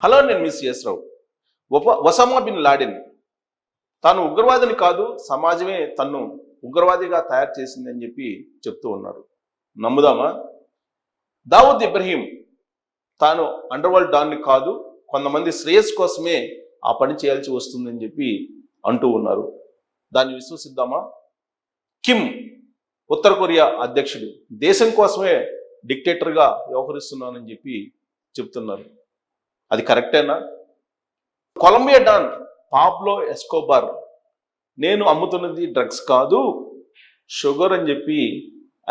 Hello, నేను miss yes రావు. Osama bin Laden తాను ఉగ్రవాదిని కాదు, సమాజమే తన్ను ఉగ్రవాదిగా తయారు చేసింది అని చెప్పి చెప్తూ ఉన్నారు. నమ్ముదామా? దావూద్ ఇబ్రహీం తాను అండర్ వరల్డ్ డాన్ని కాదు, కొంతమంది శ్రేయస్ కోసమే ఆ పని చేయాల్సి వస్తుందని చెప్పి అంటూ ఉన్నారు. దాన్ని విశ్వసిద్దామా? కిమ్ ఉత్తర కొరియా అధ్యక్షుడు దేశం కోసమే డిక్టేటర్గా వ్యవహరిస్తున్నానని చెప్పి చెప్తున్నారు. అది కరెక్టేనా? కొలంబియా డాన్ పాబ్లో ఎస్కోబార్ నేను అమ్ముతున్నది డ్రగ్స్ కాదు, షుగర్ అని చెప్పి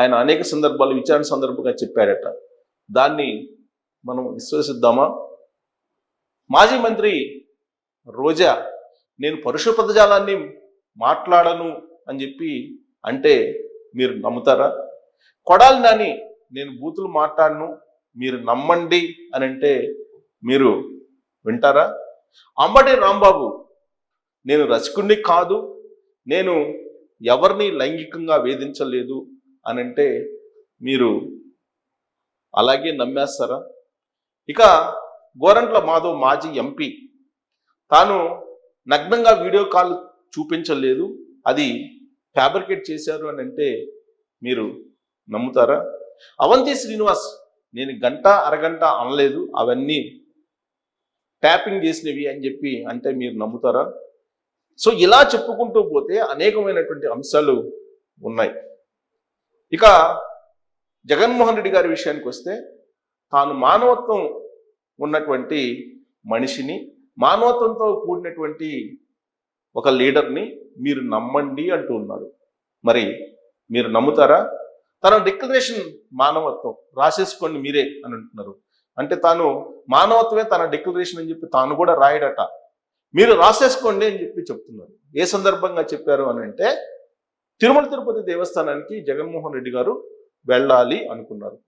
ఆయన అనేక సందర్భాలు విచారణ సందర్భంగా చెప్పాడట. దాన్ని మనం విశ్వసిద్దామా? మాజీ మంత్రి రోజా నేను పరుష పదజాలాన్ని మాట్లాడను అని చెప్పి అంటే మీరు నమ్ముతారా? కొడాలి నాని నేను బూతులు మాట్లాడను, మీరు నమ్మండి అని అంటే మీరు వింటారా? అంబటి రాంబాబు నేను రసికుణ్ణి కాదు, నేను ఎవరిని లైంగికంగా వేధించలేదు అని అంటే మీరు అలాగే నమ్మేస్తారా? ఇక గోరంట్ల మాధవ్ మాజీ ఎంపీ తాను నగ్నంగా వీడియో కాల్ చూపించలేదు, అది ఫ్యాబ్రికేట్ చేశారు అని అంటే మీరు నమ్ముతారా? అవంతి శ్రీనివాస్ నేను గంట అరగంట అనలేదు, అవన్నీ ట్యాపింగ్ చేసినవి అని చెప్పి అంటే మీరు నమ్ముతారా? సో ఇలా చెప్పుకుంటూ పోతే అనేకమైనటువంటి అంశాలు ఉన్నాయి. ఇక జగన్మోహన్ రెడ్డి గారి విషయానికి వస్తే తాను మానవత్వం ఉన్నటువంటి మనిషిని, మానవత్వంతో కూడినటువంటి ఒక లీడర్ని మీరు నమ్మండి అంటూ ఉన్నారు. మరి మీరు నమ్ముతారా? తన డిక్లరేషన్ మానవత్వం రాసేసుకోండి మీరే అని అంటున్నారు. అంటే తాను మానవత్వమే తన డిక్లరేషన్ అని చెప్పి తాను కూడా రాయడట. మీరు రాసేసుకోండి అని చెప్పి చెప్తున్నారు. ఏ సందర్భంగా చెప్పారు అని అంటే తిరుమల తిరుపతి దేవస్థానానికి జగన్మోహన్ రెడ్డి గారు వెళ్ళాలి అనుకున్నారు.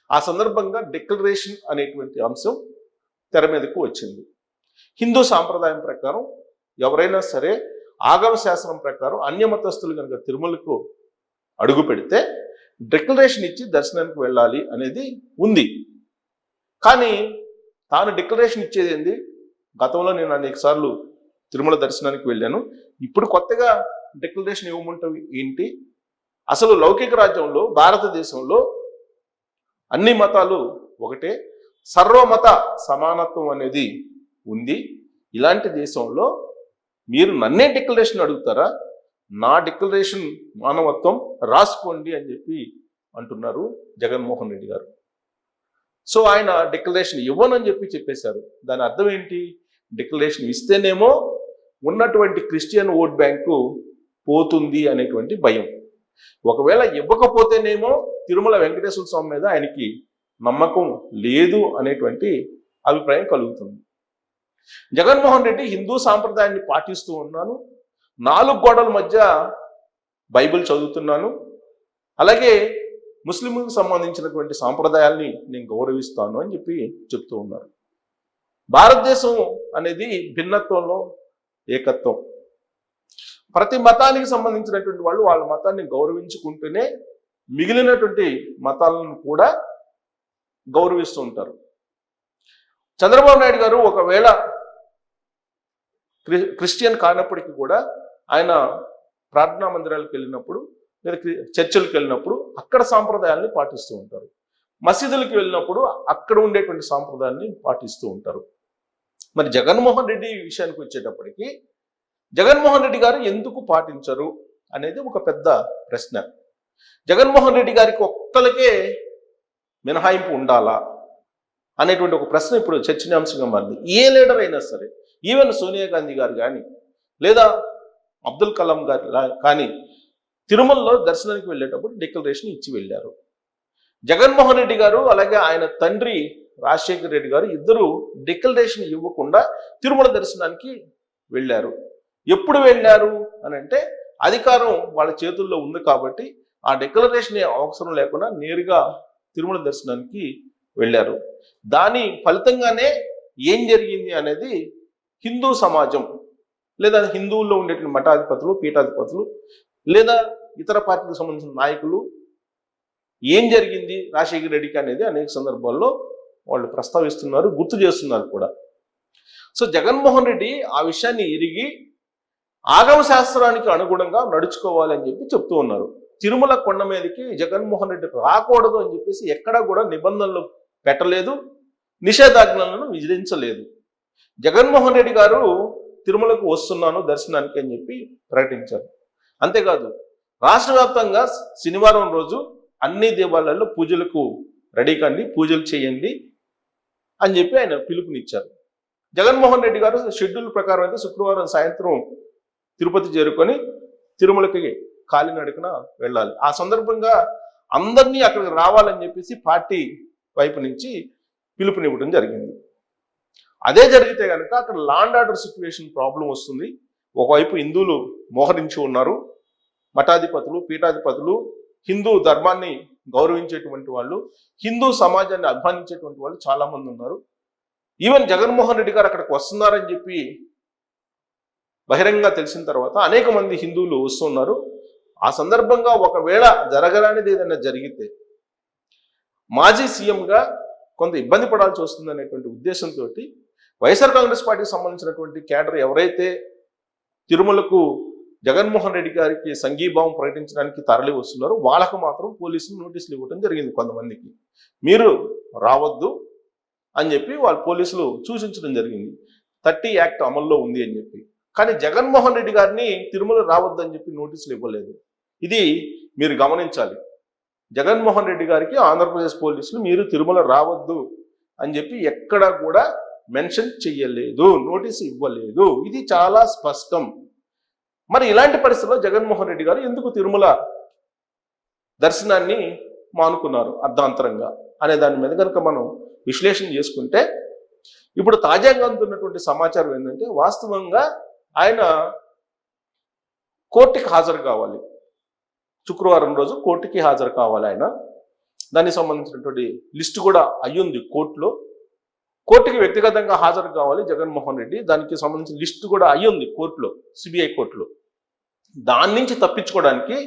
ఆ సందర్భంగా డిక్లరేషన్ అనేటువంటి అంశం తెర మీదకు వచ్చింది. హిందూ సాంప్రదాయం ప్రకారం ఎవరైనా సరే ఆగమ శాస్త్రం ప్రకారం అన్యమతస్తులు కనుక తిరుమలకు అడుగు పెడితే డిక్లరేషన్ ఇచ్చి దర్శనానికి వెళ్ళాలి అనేది ఉంది. కానీ తాను డిక్లరేషన్ ఇచ్చేది ఏంది? గతంలో నేను అనేక సార్లు తిరుమల దర్శనానికి వెళ్ళాను, ఇప్పుడు కొత్తగా డిక్లరేషన్ ఇవ్వమంటావు ఏంటి? అసలు లౌకిక రాజ్యంలో భారతదేశంలో అన్ని మతాలు ఒకటే, సర్వమత సమానత్వం అనేది ఉంది. ఇలాంటి దేశంలో మీరు నన్నే డిక్లరేషన్ అడుగుతారా? నా డిక్లరేషన్ మానవత్వం రాసుకోండి అని చెప్పి అంటున్నారు జగన్మోహన్ రెడ్డి గారు. సో ఆయన డిక్లరేషన్ ఇవ్వనని చెప్పి చెప్పేశారు. దాని అర్థం ఏంటి? డిక్లరేషన్ ఇస్తేనేమో ఉన్నటువంటి క్రిస్టియన్ ఓట్ బ్యాంకు పోతుంది అనేటువంటి భయం. ఒకవేళ ఇవ్వకపోతేనేమో తిరుమల వెంకటేశ్వర స్వామి మీద ఆయనకి నమ్మకం లేదు అనేటువంటి అభిప్రాయం కలుగుతుంది. జగన్మోహన్ రెడ్డి హిందూ సాంప్రదాయాన్ని పాటిస్తూ ఉన్నాను, 4 గోడల మధ్య బైబిల్ చదువుతున్నాను, అలాగే ముస్లింలకు సంబంధించినటువంటి సాంప్రదాయాల్ని నేను గౌరవిస్తాను అని చెప్పి చెప్తూ ఉన్నారు. భారతదేశం అనేది భిన్నత్వంలో ఏకత్వం. ప్రతి మతానికి సంబంధించినటువంటి వాళ్ళు వాళ్ళ మతాన్ని గౌరవించుకుంటూనే మిగిలినటువంటి మతాలను కూడా గౌరవిస్తూ ఉంటారు. చంద్రబాబు నాయుడు గారు ఒకవేళ క్రిస్టియన్ కానప్పటికీ కూడా ఆయన ప్రార్థనా మందిరాలకు వెళ్ళినప్పుడు లేదా చర్చలకు వెళ్ళినప్పుడు అక్కడ సాంప్రదాయాల్ని పాటిస్తూ ఉంటారు. మసీదులకు వెళ్ళినప్పుడు అక్కడ ఉండేటువంటి సాంప్రదాయాన్ని పాటిస్తూ ఉంటారు. మరి జగన్మోహన్ రెడ్డి విషయానికి వచ్చేటప్పటికి జగన్మోహన్ రెడ్డి గారు ఎందుకు పాటించరు అనేది ఒక పెద్ద ప్రశ్న. జగన్మోహన్ రెడ్డి గారికి ఒక్కరికే మినహాయింపు ఉండాలా అనేటువంటి ఒక ప్రశ్న ఇప్పుడు చర్చనీయాంశంగా మారింది. ఏ లీడర్ అయినా సరే, ఈవెన్ సోనియా గాంధీ గారు కానీ లేదా అబ్దుల్ కలాం గారు కానీ తిరుమలలో దర్శనానికి వెళ్ళేటప్పుడు డిక్లరేషన్ ఇచ్చి వెళ్ళారు. జగన్మోహన్ రెడ్డి గారు అలాగే ఆయన తండ్రి రాజశేఖర్ రెడ్డి గారు ఇద్దరు డిక్లరేషన్ ఇవ్వకుండా తిరుమల దర్శనానికి వెళ్ళారు. ఎప్పుడు వెళ్ళారు అని అంటే అధికారం వాళ్ళ చేతుల్లో ఉంది కాబట్టి ఆ డిక్లరేషన్ అవసరం లేకుండా నేరుగా తిరుమల దర్శనానికి వెళ్ళారు. దాని ఫలితంగానే ఏం జరిగింది అనేది హిందూ సమాజం లేదా హిందువుల్లో ఉండేటువంటి మఠాధిపతులు, పీఠాధిపతులు లేదా ఇతర పార్టీలకు సంబంధించిన నాయకులు ఏం జరిగింది రాజశేఖర రెడ్డికి అనేది అనేక సందర్భాల్లో వాళ్ళు ప్రస్తావిస్తున్నారు, గుర్తు చేస్తున్నారు కూడా. సో జగన్మోహన్ రెడ్డి ఆ విషయాన్ని ఎరిగి ఆగమ శాస్త్రానికి అనుగుణంగా నడుచుకోవాలని చెప్పి చెప్తూ ఉన్నారు. తిరుమల కొండ మీదకి జగన్మోహన్ రెడ్డి రాకూడదు అని చెప్పేసి ఎక్కడా కూడా నిబంధనలు పెట్టలేదు, నిషేధాజ్ఞలను విధించలేదు. జగన్మోహన్ రెడ్డి గారు తిరుమలకు వస్తున్నాను దర్శనానికి అని చెప్పి ప్రకటించారు. అంతేకాదు రాష్ట్ర వ్యాప్తంగా శనివారం రోజు అన్ని దేవాలయాల్లో పూజలకు రెడీ కండి, పూజలు చేయండి అని చెప్పి ఆయన పిలుపునిచ్చారు. జగన్మోహన్ రెడ్డి గారు షెడ్యూల్ ప్రకారం అయితే శుక్రవారం సాయంత్రం తిరుపతి చేరుకొని తిరుమలకి కాలినడకన వెళ్ళాలి. ఆ సందర్భంగా అందరినీ అక్కడికి రావాలని చెప్పేసి పార్టీ వైపు నుంచి పిలుపునివ్వడం జరిగింది. అదే జరిగితే కనుక అక్కడ లాండ్ ఆర్డర్ సిచ్యువేషన్ ప్రాబ్లం వస్తుంది. ఒకవైపు హిందువులు మోహరించి ఉన్నారు, మఠాధిపతులు, పీఠాధిపతులు, హిందూ ధర్మాన్ని గౌరవించేటువంటి వాళ్ళు, హిందూ సమాజాన్ని అభిమానించేటువంటి వాళ్ళు చాలా మంది ఉన్నారు. ఈవెన్ జగన్మోహన్ రెడ్డి గారు అక్కడికి వస్తున్నారని చెప్పి బహిరంగంగా తెలిసిన తర్వాత అనేక మంది హిందువులు వస్తున్నారు. ఆ సందర్భంగా ఒకవేళ జరగరానిది ఏదైనా జరిగితే మాజీ సీఎంగా కొంత ఇబ్బంది పడాల్సి వస్తుంది అనేటువంటి ఉద్దేశంతో వైఎస్ఆర్ కాంగ్రెస్ పార్టీకి సంబంధించినటువంటి క్యాడర్ ఎవరైతే తిరుమలకు జగన్మోహన్ రెడ్డి గారికి సంఘీభావం ప్రకటించడానికి తరలి వస్తున్నారో వాళ్ళకు మాత్రం పోలీసులు నోటీసులు ఇవ్వడం జరిగింది. కొంతమందికి మీరు రావద్దు అని చెప్పి వాళ్ళు పోలీసులు సూచించడం జరిగింది. 30 యాక్ట్ అమల్లో ఉంది అని చెప్పి. కానీ జగన్మోహన్ రెడ్డి గారిని తిరుమల రావద్దు అని చెప్పి నోటీసులు ఇవ్వలేదు. ఇది మీరు గమనించాలి. జగన్మోహన్ రెడ్డి గారికి ఆంధ్రప్రదేశ్ పోలీసులు మీరు తిరుమల రావద్దు అని చెప్పి ఎక్కడా కూడా మెన్షన్ చెయ్యలేదు, నోటీసు ఇవ్వలేదు. ఇది చాలా స్పష్టం. మరి ఇలాంటి పరిస్థితుల్లో జగన్మోహన్ రెడ్డి గారు ఎందుకు తిరుమల దర్శనాన్ని మానుకున్నారు అర్ధాంతరంగా అనే దాని మీద కనుక మనం విశ్లేషణ చేసుకుంటే, ఇప్పుడు తాజాగా అందుతున్నటువంటి సమాచారం ఏంటంటే వాస్తవంగా ఆయన కోర్టుకి హాజరు కావాలి. శుక్రవారం రోజు కోర్టుకి హాజరు కావాలి ఆయన. దానికి సంబంధించినటువంటి లిస్టు కూడా అయ్యింది కోర్టులో. కోర్టుకి వ్యక్తిగతంగా హాజరు కావాలి జగన్మోహన్ రెడ్డి. దానికి సంబంధించిన లిస్టు కూడా అయ్యింది కోర్టులో, సిబిఐ కోర్టులో. దాని నుంచి తప్పించుకోవడానికి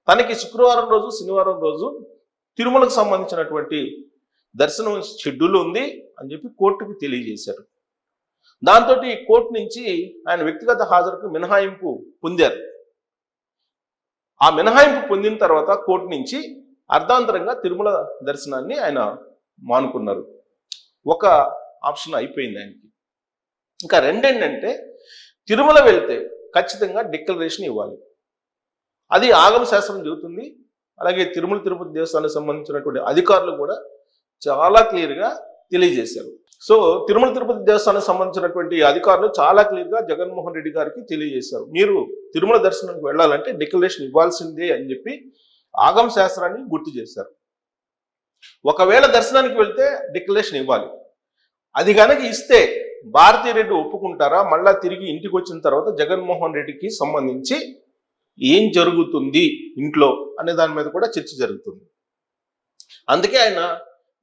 తనకి శుక్రవారం రోజు, శనివారం రోజు తిరుమలకు సంబంధించినటువంటి దర్శనం షెడ్యూల్ ఉంది అని చెప్పి కోర్టుకు తెలియజేశారు. దాంతో కోర్టు నుంచి ఆయన వ్యక్తిగత హాజరుకు మినహాయింపు పొందారు. ఆ మినహాయింపు పొందిన తర్వాత కోర్టు నుంచి అర్ధాంతరంగా తిరుమల దర్శనాన్ని ఆయన మానుకున్నారు. ఒక ఆప్షన్ అయిపోయింది ఆయనకి. ఇంకా రెండేంటంటే తిరుమల వెళ్తే ఖచ్చితంగా డిక్లరేషన్ ఇవ్వాలి. అది ఆగమ శాస్త్రం చెబుతుంది. అలాగే తిరుమల తిరుపతి దేవస్థానానికి సంబంధించినటువంటి అధికారులు కూడా చాలా క్లియర్గా తెలియజేశారు. సో తిరుమల తిరుపతి దేవస్థానానికి సంబంధించినటువంటి అధికారులు చాలా క్లియర్గా జగన్మోహన్ రెడ్డి గారికి తెలియజేశారు. మీరు తిరుమల దర్శనానికి వెళ్ళాలంటే డిక్లరేషన్ ఇవ్వాల్సిందే అని చెప్పి ఆగమ శాస్త్రాన్ని గుర్తు చేశారు. ఒకవేళ దర్శనానికి వెళ్తే డిక్లరేషన్ ఇవ్వాలి. అది కనుక ఇస్తే భారతీరెడ్డి ఒప్పుకుంటారా, మళ్ళా తిరిగి ఇంటికి వచ్చిన తర్వాత జగన్మోహన్ రెడ్డికి సంబంధించి ఏం జరుగుతుంది ఇంట్లో అనే దాని మీద కూడా చర్చ జరుగుతుంది. అందుకే ఆయన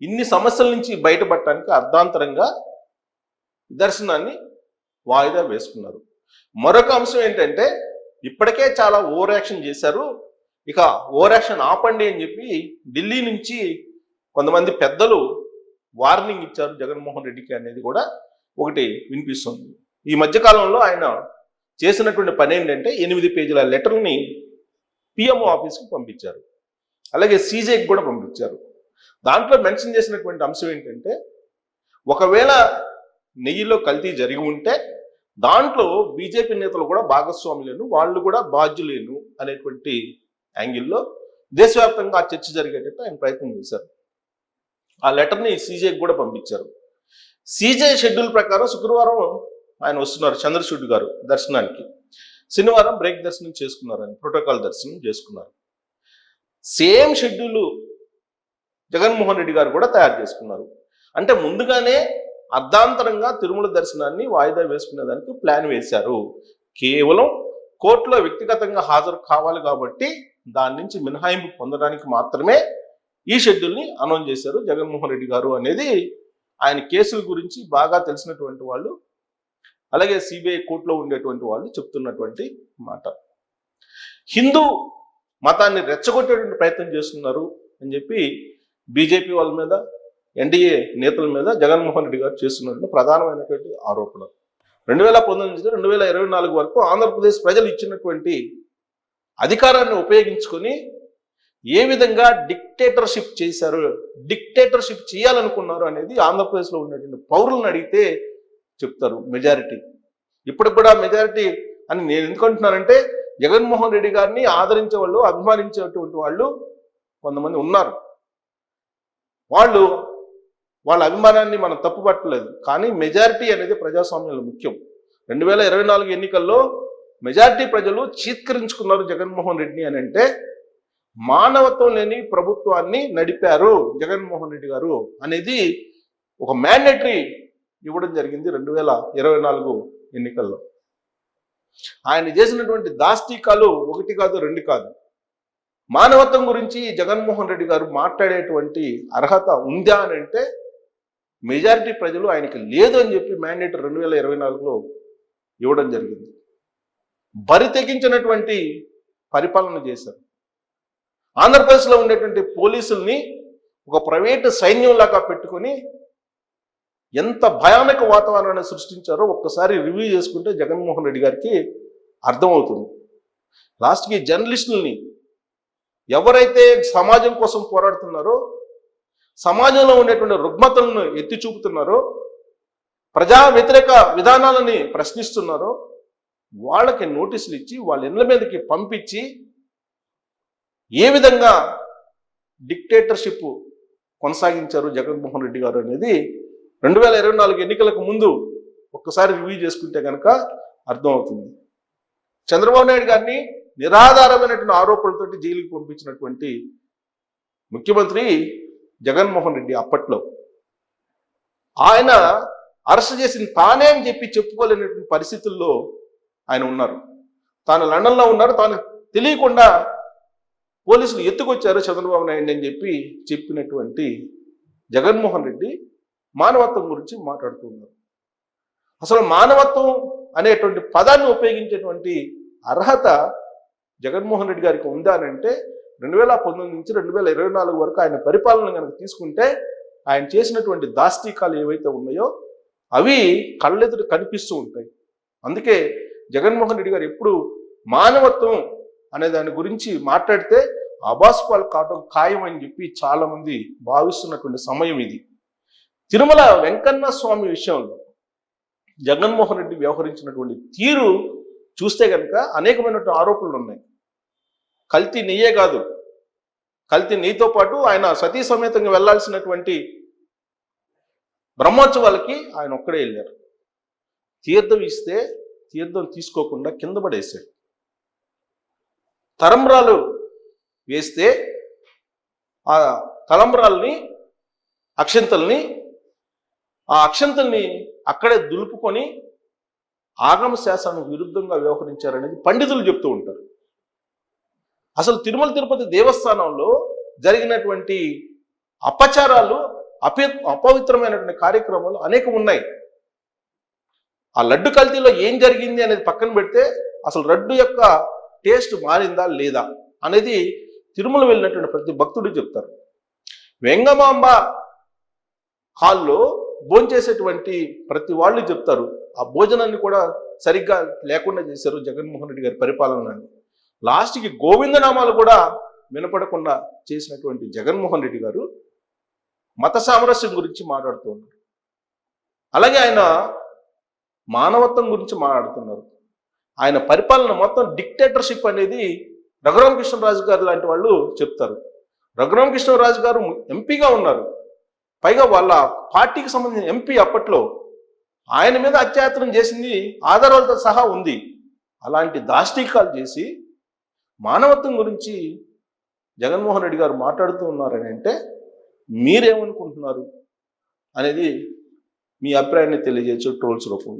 ఇన్ని సమస్యల నుంచి బయటపడటానికి అర్ధాంతరంగా దర్శనాన్ని వాయిదా వేసుకున్నారు. మరొక అంశం ఏంటంటే ఇప్పటికే చాలా ఓవర్ యాక్షన్ చేశారు. ఇక ఓవర్ యాక్షన్ ఆపండి అని చెప్పి ఢిల్లీ నుంచి కొంతమంది పెద్దలు వార్నింగ్ ఇచ్చారు జగన్మోహన్ రెడ్డికి అనేది కూడా ఒకటి వినిపిస్తుంది. ఈ మధ్యకాలంలో ఆయన చేసినటువంటి పని ఏంటంటే 8 పేజీల లెటర్ని పిఎంఓ ఆఫీస్కి పంపించారు. అలాగే సీజేకి కూడా పంపించారు. దాంట్లో మెన్షన్ చేసినటువంటి అంశం ఏంటంటే ఒకవేళ నెయ్యిలో కల్తీ జరిగి ఉంటే దాంట్లో బీజేపీ నేతలు కూడా భాగస్వాములేను, వాళ్ళు కూడా బాధ్యులేను అనేటువంటి యాంగిల్లో దేశవ్యాప్తంగా ఆ చర్చ జరిగేటట్టు ఆయన ప్రయత్నం చేశారు. ఆ లెటర్ని సీజేకి కూడా పంపించారు. సీజే షెడ్యూల్ ప్రకారం శుక్రవారం ఆయన వస్తున్నారు చంద్రచూడ్ గారు దర్శనానికి. శనివారం బ్రేక్ దర్శనం చేసుకున్నారు, ఆయన ప్రోటోకాల్ దర్శనం చేసుకున్నారు. సేమ్ షెడ్యూల్ జగన్మోహన్ రెడ్డి గారు కూడా తయారు చేసుకున్నారు. అంటే ముందుగానే అర్ధాంతరంగా తిరుమల దర్శనాన్ని వాయిదా వేసుకునేదానికి ప్లాన్ వేశారు. కేవలం కోర్టులో వ్యక్తిగతంగా హాజరు కావాలి కాబట్టి దాని నుంచి మినహాయింపు పొందడానికి మాత్రమే ఈ షెడ్యూల్ని అనౌన్స్ చేశారు జగన్మోహన్ రెడ్డి గారు అనేది ఆయన కేసుల గురించి బాగా తెలిసినటువంటి వాళ్ళు, అలాగే సిబిఐ కోర్టులో ఉండేటువంటి వాళ్ళు చెప్తున్నటువంటి మాట. హిందూ మతాన్ని రెచ్చగొట్టేటువంటి ప్రయత్నం చేస్తున్నారు అని చెప్పి బీజేపీ వాళ్ళ మీద, ఎన్డీఏ నేతల మీద జగన్మోహన్ రెడ్డి గారు చేస్తున్నటువంటి ప్రధానమైనటువంటి ఆరోపణ. 2019 నుంచి 2024 వరకు ఆంధ్రప్రదేశ్ ప్రజలు ఇచ్చినటువంటి అధికారాన్ని ఉపయోగించుకొని ఏ విధంగా డిక్టేటర్షిప్ చేశారు, డిక్టేటర్షిప్ చేయాలనుకున్నారు అనేది ఆంధ్రప్రదేశ్లో ఉన్నటువంటి పౌరులను అడిగితే చెప్తారు మెజారిటీ. ఇప్పటికి కూడా మెజారిటీ అని నేను ఎందుకంటున్నానంటే, జగన్మోహన్ రెడ్డి గారిని ఆదరించే వాళ్ళు, అభిమానించేటువంటి వాళ్ళు కొంతమంది ఉన్నారు. వాళ్ళ అభిమానాన్ని మనం తప్పుపట్టలేదు. కానీ మెజారిటీ అనేది ప్రజాస్వామ్యంలో ముఖ్యం. 2024 ఎన్నికల్లో మెజారిటీ ప్రజలు చీత్కరించుకున్నారు జగన్మోహన్ రెడ్డిని అని అంటే, మానవత్వం లేని ప్రభుత్వాన్ని నడిపారు జగన్మోహన్ రెడ్డి గారు అనేది ఒక మ్యాండేటరీ ఇవ్వడం జరిగింది 2024 ఎన్నికల్లో. ఆయన చేసినటువంటి దాష్టీకాలు ఒకటి కాదు, రెండు కాదు. మానవత్వం గురించి జగన్మోహన్ రెడ్డి గారు మాట్లాడేటువంటి అర్హత ఉందా అని అంటే, మెజారిటీ ప్రజలు ఆయనకి లేదు అని చెప్పి మ్యాండేట్ 2024లో ఇవ్వడం జరిగింది. బరి తెగించినటువంటి పరిపాలన చేశారు. ఆంధ్రప్రదేశ్లో ఉండేటువంటి పోలీసుల్ని ఒక ప్రైవేటు సైన్యంలాగా పెట్టుకొని ఎంత భయానక వాతావరణాన్ని సృష్టించారో ఒక్కసారి రివ్యూ చేసుకుంటే జగన్మోహన్ రెడ్డి గారికి అర్థమవుతుంది. లాస్ట్కి జర్నలిస్టులని, ఎవరైతే సమాజం కోసం పోరాడుతున్నారో, సమాజంలో ఉండేటువంటి రుగ్మతలను ఎత్తి చూపుతున్నారో, ప్రజా వ్యతిరేక విధానాలని ప్రశ్నిస్తున్నారో, వాళ్ళకి నోటీసులు ఇచ్చి వాళ్ళ ఇళ్ళ మీదకి పంపించి ఏ విధంగా డిక్టేటర్షిప్ కొనసాగించారు జగన్మోహన్ రెడ్డి గారు అనేది 2024 ఎన్నికలకు ముందు ఒక్కసారి రివ్యూ చేసుకుంటే కనుక అర్థమవుతుంది. చంద్రబాబు నాయుడు గారిని నిరాధారమైనటువంటి ఆరోపణలతోటి జైలుకి పంపించినటువంటి ముఖ్యమంత్రి జగన్మోహన్ రెడ్డి అప్పట్లో. ఆయన అరెస్ట్ చేసిన తానే అని చెప్పి చెప్పుకోలేనటువంటి పరిస్థితుల్లో ఆయన ఉన్నారు. తాను లండన్లో ఉన్నారు, తాను తెలియకుండా పోలీసులు ఎత్తుకొచ్చారు చంద్రబాబు నాయుడు అని చెప్పి చెప్పినటువంటి జగన్మోహన్ రెడ్డి మానవత్వం గురించి మాట్లాడుతున్నారు. అసలు మానవత్వం అనేటువంటి పదాన్ని ఉపయోగించేటువంటి అర్హత జగన్మోహన్ రెడ్డి గారికి ఉందా అని అంటే, 2019 నుంచి 2024 వరకు ఆయన పరిపాలన కనుక తీసుకుంటే ఆయన చేసినటువంటి దాష్టీకాలు ఏవైతే ఉన్నాయో అవి కళ్ళెదురు కనిపిస్తూ ఉంటాయి. అందుకే జగన్మోహన్ రెడ్డి గారు ఎప్పుడు మానవత్వం అనే దాని గురించి మాట్లాడితే అబాస్పాలు కావడం ఖాయం అని చెప్పి చాలా మంది భావిస్తున్నటువంటి సమయం ఇది. తిరుమల వెంకన్న స్వామి విషయంలో జగన్మోహన్ రెడ్డి వ్యవహరించినటువంటి తీరు చూస్తే కనుక అనేకమైనటువంటి ఆరోపణలు ఉన్నాయి. కల్తీ నెయ్యే కాదు, కల్తీ నెయ్యితో పాటు ఆయన సతీ సమేతంగా వెళ్లాల్సినటువంటి బ్రహ్మోత్సవాలకి ఆయన ఒక్కడే వెళ్ళారు. తీర్థం ఇస్తే తీర్థం తీసుకోకుండా కింద పడేశాడు. తలంబ్రాలు వేస్తే ఆ తలంబ్రాలని, అక్షంతల్ని, ఆ అక్షంతల్ని అక్కడే దులుపుకొని ఆగమ శాసనానికి విరుద్ధంగా వ్యవహరించారనేది పండితులు చెప్తూ ఉంటారు. అసలు తిరుమల తిరుపతి దేవస్థానంలో జరిగినటువంటి అపచారాలు, అపవిత్రమైనటువంటి కార్యక్రమాలు అనేకం ఉన్నాయి. ఆ లడ్డు కల్తీలో ఏం జరిగింది అనేది పక్కన పెడితే అసలు లడ్డు యొక్క టేస్ట్ మారిందా లేదా అనేది తిరుమల వెళ్ళినటువంటి ప్రతి భక్తుడు చెప్తారు. వెంగమాంబ హాల్లో భోంచేసేటువంటి ప్రతి వాళ్ళు చెప్తారు ఆ భోజనాన్ని కూడా సరిగ్గా లేకుండా చేశారు జగన్మోహన్ రెడ్డి గారి పరిపాలనని. లాస్ట్కి గోవిందనామాలు కూడా వినపడకుండా చేసినటువంటి జగన్మోహన్ రెడ్డి గారు మత సామరస్యం గురించి మాట్లాడుతూ ఉన్నారు. అలాగే ఆయన మానవత్వం గురించి మాట్లాడుతున్నారు. ఆయన పరిపాలన మొత్తం డిక్టేటర్షిప్ అనేది రఘురామకృష్ణరాజు గారు లాంటి వాళ్ళు చెప్తారు. రఘురామకృష్ణరాజు గారు ఎంపీగా ఉన్నారు, పైగా వాళ్ళ పార్టీకి సంబంధించిన ఎంపీ అప్పట్లో. ఆయన మీద అత్యాచారం చేసింది ఆధారాలతో సహా ఉంది. అలాంటి దాష్టీకాలు చేసి మానవత్వం గురించి జగన్మోహన్ రెడ్డి గారు మాట్లాడుతూ ఉన్నారని అంటే మీరేమనుకుంటున్నారు అనేది మీ అభిప్రాయాన్ని తెలియజేయచ్చు ట్రోల్స్ రూపంలో.